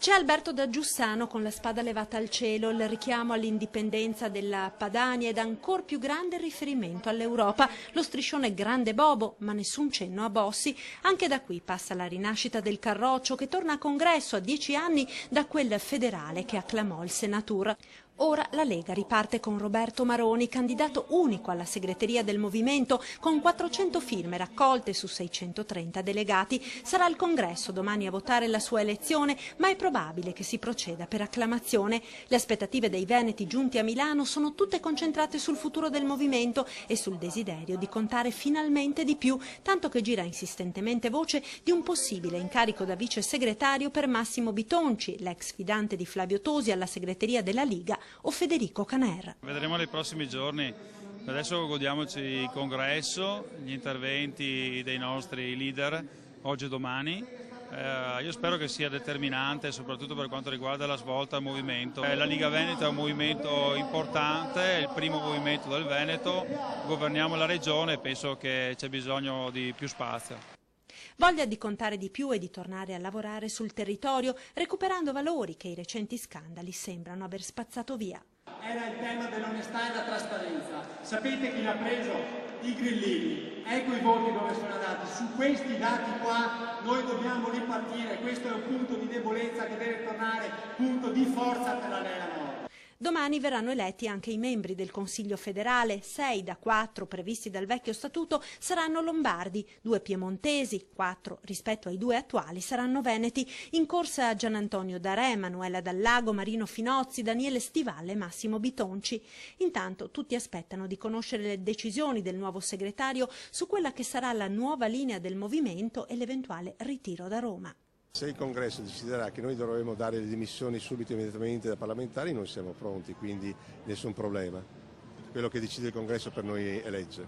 C'è Alberto da Giussano con la spada levata al cielo, il richiamo all'indipendenza della Padania ed ancor più grande il riferimento all'Europa. Lo striscione grande Bobo, ma nessun cenno a Bossi. Anche da qui passa la rinascita del Carroccio che torna a congresso a 10 anni da quel federale che acclamò il Senatur. Ora la Lega riparte con Roberto Maroni, candidato unico alla segreteria del movimento, con 400 firme raccolte su 630 delegati. Sarà il congresso domani a votare la sua elezione, ma è probabile che si proceda per acclamazione. Le aspettative dei veneti giunti a Milano sono tutte concentrate sul futuro del movimento e sul desiderio di contare finalmente di più, tanto che gira insistentemente voce di un possibile incarico da vice segretario per Massimo Bitonci, l'ex fidante di Flavio Tosi alla segreteria della Liga, o Federico Caner. Vedremo nei prossimi giorni. Adesso godiamoci il congresso, gli interventi dei nostri leader oggi e domani. Io spero che sia determinante soprattutto per quanto riguarda la svolta al movimento. La Liga Veneto è un movimento importante, è il primo movimento del Veneto, governiamo la regione e penso che c'è bisogno di più spazio. Voglia di contare di più e di tornare a lavorare sul territorio, recuperando valori che i recenti scandali sembrano aver spazzato via. Era il tema dell'onestà e della trasparenza. Sapete chi l'ha preso? I grillini. Ecco i voti dove sono andati. Su questi dati qua noi dobbiamo ripartire. Questo è un punto di debolezza che deve tornare punto di forza per la Lega Nord. Domani verranno eletti anche i membri del Consiglio federale. 6 da 4 previsti dal vecchio statuto saranno lombardi, 2 piemontesi, 4 rispetto ai 2 attuali saranno veneti. In corsa Gianantonio D'Arè, Manuela Dallago, Marino Finozzi, Daniele Stivalle e Massimo Bitonci. Intanto tutti aspettano di conoscere le decisioni del nuovo segretario su quella che sarà la nuova linea del movimento e l'eventuale ritiro da Roma. Se il congresso deciderà che noi dovremo dare le dimissioni subito immediatamente da parlamentari, noi siamo pronti, quindi nessun problema. Quello che decide il congresso per noi è legge.